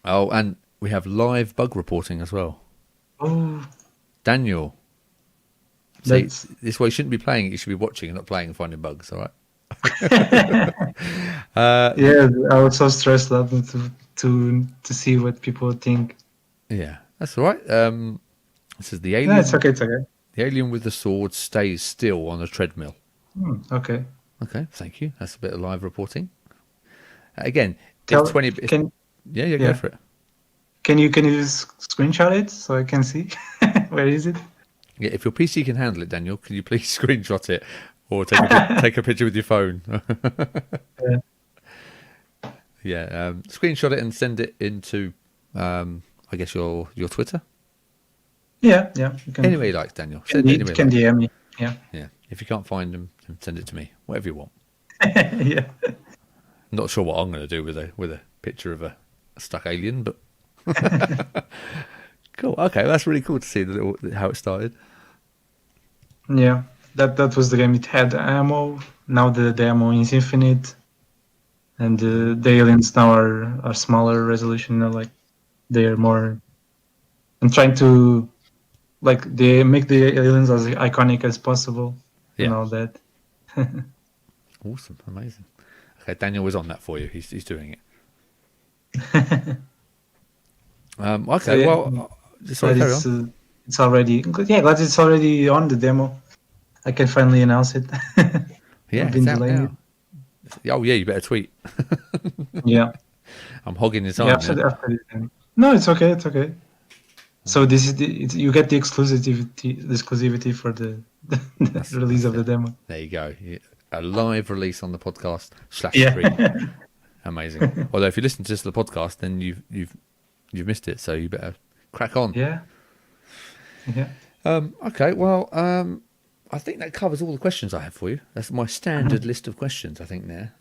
S2: Oh, and we have live bug reporting as well.
S1: Oh,
S2: Daniel, see,
S1: that's
S2: this way you shouldn't be playing it. You should be watching and not playing and finding bugs. All right.
S1: yeah. I was so stressed out to see what people think.
S2: Yeah, that's all right. This is the
S1: No, it's
S2: alien.
S1: okay. It's okay.
S2: The alien with the sword stays still on a treadmill.
S1: Okay.
S2: Okay, thank you. That's a bit of live reporting. Again, if
S1: Tell
S2: 20. If,
S1: can
S2: yeah, go
S1: yeah.
S2: for it.
S1: Can you screenshot it so I can see where is it?
S2: Yeah, if your PC can handle it, Daniel, can you please screenshot it or take a picture with your phone?
S1: Yeah.
S2: Yeah, screenshot it and send it into, I guess your Twitter.
S1: Yeah. You can
S2: Anyway, you like Daniel. Send it anyway,
S1: can
S2: like.
S1: DM me. Yeah.
S2: Yeah, if you can't find them, then send it to me. Whatever you want.
S1: Yeah.
S2: Not sure what I'm going to do with a picture of a stuck alien, but cool. Okay, that's really cool to see how it started.
S1: Yeah. That was the game. It had ammo. Now the ammo is infinite, and the aliens now are smaller resolution. Like they are more. I'm trying to like they make the aliens as iconic as possible and
S2: Yeah,
S1: all that.
S2: awesome, amazing. Okay, Daniel was on that for you. He's doing it.
S1: So
S2: Okay,
S1: yeah,
S2: well, sorry,
S1: glad
S2: carry on.
S1: it's already glad it's already on the demo. I can finally announce it.
S2: Yeah,
S1: I've been
S2: it's out
S1: delaying it.
S2: now. Oh yeah, you better tweet.
S1: Yeah,
S2: I'm hogging your
S1: yeah.
S2: time now.
S1: After this, no, it's okay. It's okay. So this is you get the exclusivity for the release
S2: That's
S1: of the
S2: it.
S1: demo.
S2: There you go. A live release on the podcast /
S1: Yeah,
S2: stream. Amazing. Although if you listen to this the podcast, then you've missed it, so you better crack on.
S1: yeah.
S2: Okay, well, I think that covers all the questions I have for you. That's my standard list of questions, I think, there.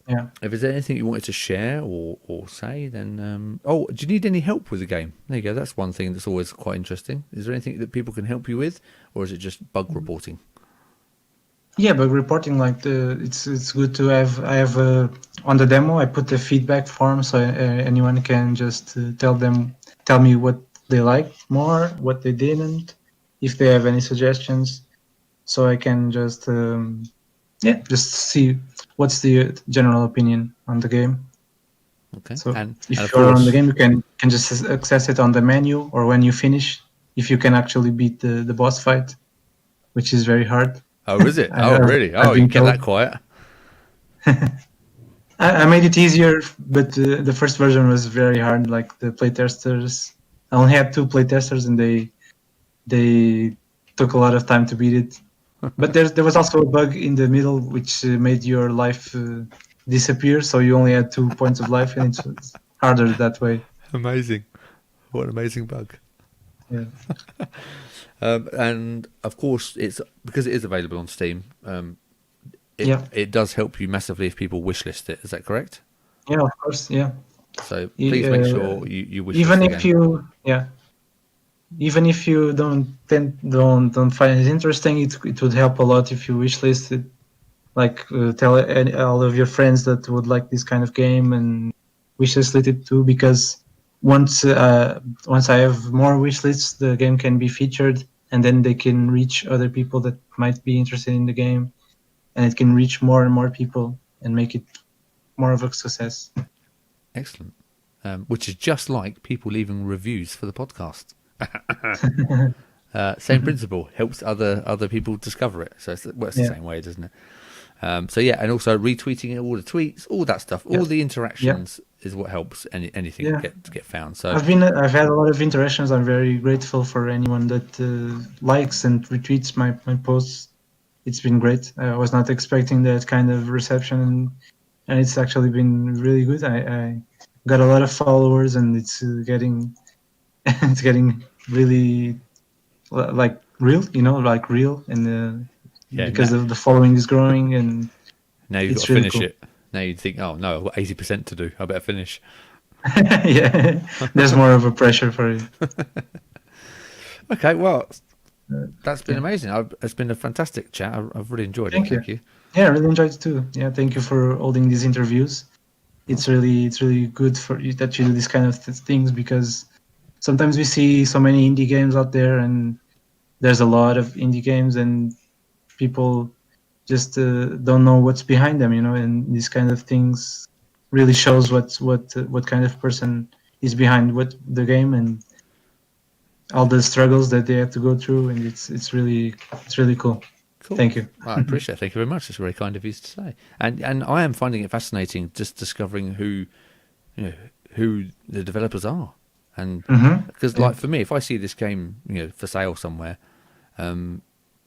S1: Yeah.
S2: If there's anything you wanted to share or say, then... oh, do you need any help with the game? There you go. That's one thing that's always quite interesting. Is there anything that people can help you with, or is it just bug reporting?
S1: Yeah, but reporting like it's good to have. I have on the demo. I put the feedback form so anyone can just tell me what they liked more, what they didn't, if they have any suggestions, so I can just just see what's the general opinion on the game.
S2: Okay,
S1: So
S2: and
S1: if
S2: of
S1: you're on the
S2: course...
S1: game, you can just access it on the menu, or when you finish, if you can actually beat the boss fight, which is very hard.
S2: Oh, is it? Oh, really?
S1: I've
S2: Oh, you
S1: been
S2: can get
S1: told.
S2: that quiet?
S1: I made it easier, but the first version was very hard. Like the playtesters I only had 2 playtesters, and they took a lot of time to beat it. But there was also a bug in the middle which made your life disappear, so you only had 2 points of life, and it was harder that way.
S2: Amazing. What an amazing bug.
S1: Yeah.
S2: And of course, it's because it is available on Steam.
S1: Yeah.
S2: It does help you massively if people wishlist it. Is that correct?
S1: Yeah, of course. Yeah.
S2: So please make sure you wishlist
S1: Even
S2: the
S1: if
S2: game.
S1: even if you don't find it interesting, it would help a lot if you wishlist it. Like tell all of your friends that would like this kind of game and wishlist it too, because once I have more wishlists, the game can be featured, and then they can reach other people that might be interested in the game, and it can reach more and more people and make it more of a success.
S2: Excellent. Which is just like people leaving reviews for the podcast. Same principle, helps other people discover it. So it works the same way, doesn't it? So yeah, and also retweeting it, all the tweets, all that stuff, all the interactions is what helps anything get found. So
S1: I've had a lot of interactions. I'm very grateful for anyone that likes and retweets my posts. It's been great. I was not expecting that kind of reception, and it's actually been really good. I got a lot of followers, and it's getting it's getting really like real, like real, and because the following is growing, and
S2: now you've got to
S1: really
S2: finish
S1: cool.
S2: it. Now you think, oh no, I've got 80% to do. I better finish.
S1: Yeah, there's more of a pressure for it.
S2: Okay, well, that's been amazing. It's been a fantastic chat. I've really enjoyed it. Thank you.
S1: Yeah, I really enjoyed it too. Yeah, thank you for holding these interviews. It's really good for you that you do this kind of things, because sometimes we see so many indie games out there, and there's a lot of indie games, and people just don't know what's behind them, and these kind of things really shows what kind of person is behind the game, and all the struggles that they have to go through, and it's really cool. Thank you.
S2: I appreciate it. Thank you very much. It's very kind of you to say. And I am finding it fascinating just discovering who the developers are. And because like for me, if I see this game, for sale somewhere,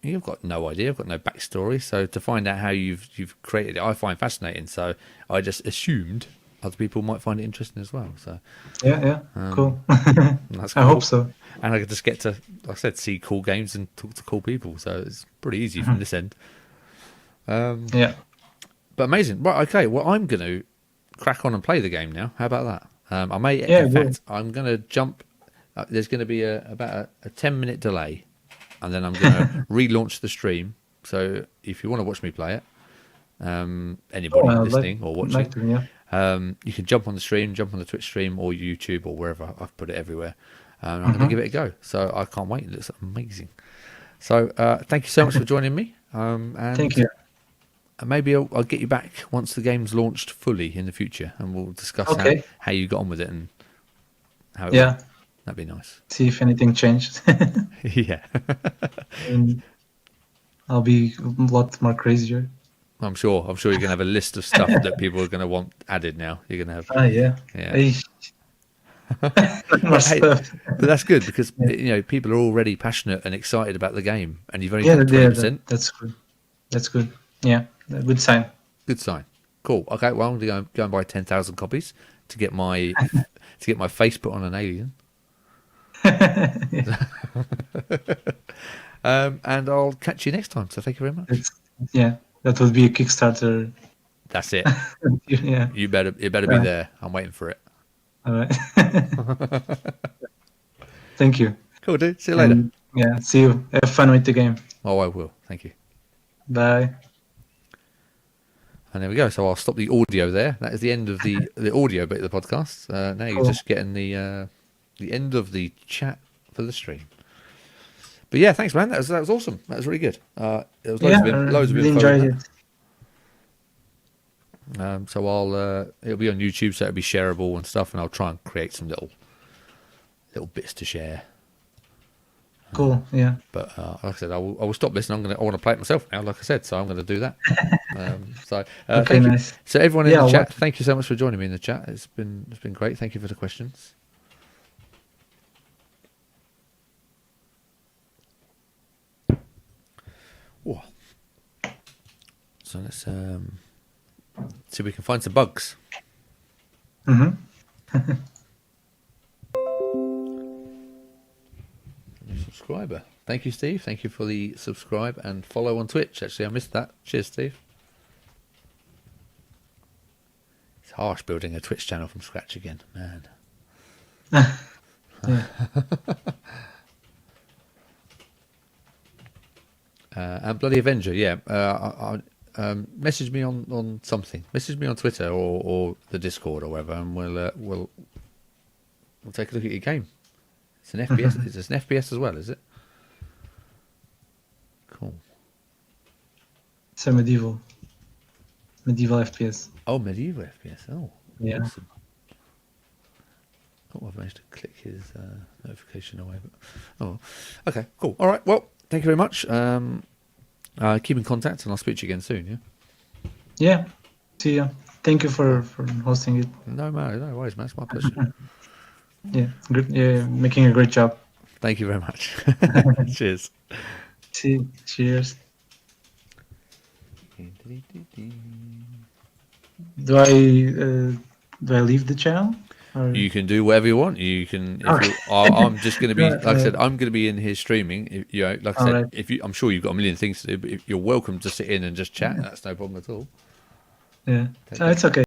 S2: you've got no idea. I've got no backstory. So to find out how you've created it, I find fascinating. So I just assumed other people might find it interesting as well. So
S1: cool.
S2: That's cool.
S1: I hope so.
S2: And I could just get to, like I said, see cool games and talk to cool people. So it's pretty easy from this end. But amazing. Right, okay. Well, I'm going to crack on and play the game now. How about that? I may, in fact, I'm going to jump. There's going to be about a 10-minute delay, and then I'm going to relaunch the stream. So if you want to watch me play it, anybody listening or watching, you can jump on the stream, jump on the Twitch stream or YouTube or wherever. I've put it everywhere. I'm going to give it a go. So I can't wait. It looks amazing. So thank you so much for joining me. And
S1: thank you.
S2: Maybe I'll get you back once the game's launched fully in the future, and we'll discuss how you got on with it and how it went. That'd be nice.
S1: See if anything changed.
S2: Yeah.
S1: And I'll be a lot more crazier.
S2: I'm sure you're going to have a list of stuff that people are going to want added now. You're going to have.
S1: Yeah.
S2: More stuff. But that's good because people are already passionate and excited about the game, and you've only got 20%.
S1: That's good. That's good. Yeah, good sign.
S2: Good sign. Cool. Okay, well I'm going to go and buy 10,000 copies to get my face put on an alien. And I'll catch you next time. So thank you very much.
S1: That would be a Kickstarter.
S2: That's it.
S1: Yeah.
S2: You better be there. I'm waiting for it.
S1: All right. Thank you.
S2: Cool, dude. See you later.
S1: See you. Have fun with the game.
S2: Oh, I will. Thank you.
S1: Bye.
S2: And there we go. So I'll stop the audio there. That is the end of the audio bit of the podcast. Now you're just getting the end of the chat for the stream. But yeah, thanks, man. That was awesome. That was really good. There was loads of info.
S1: Enjoyed
S2: it. So it'll be on YouTube, so it'll be shareable and stuff, and I'll try and create some little bits to share.
S1: Cool. Yeah.
S2: But like I said, I will stop this, and I want to play it myself now. Like I said, so I'm going to do that. Thank you.
S1: Nice.
S2: So everyone in the chat, thank you so much for joining me in the chat. It's been great. Thank you for the questions. Whoa. So let's see if we can find some bugs.
S1: Mm-hmm.
S2: New subscriber. Thank you, Steve. Thank you for the subscribe and follow on Twitch. Actually, I missed that. Cheers, Steve. It's harsh building a Twitch channel from scratch again, man.
S1: Yeah.
S2: And Bloody Avenger, yeah. Message me on something. Message me on Twitter or the Discord or whatever, and we'll take a look at your game. It's an FPS. It's an FPS as well, is it? Cool.
S1: It's a medieval FPS.
S2: Oh, medieval FPS. Oh,
S1: Yeah.
S2: awesome. Oh, I've managed to click his notification away. But, oh, okay, cool. All right. Well, thank you very much. Keep in contact, and I'll speak to you again soon. Yeah.
S1: Yeah. See ya. Thank you for hosting it.
S2: No worries, man. It's my pleasure.
S1: Yeah. Good. Yeah. Making a great job.
S2: Thank you very much. Cheers.
S1: Cheers. Do I leave the channel? Or?
S2: You can do whatever you want. You can. I'm just going to be, like I said, I'm going to be in here streaming. Like I said,
S1: right.
S2: I'm sure you've got a million things to do, but if you're welcome to sit in and just chat. That's no problem at all.
S1: Yeah, it's okay.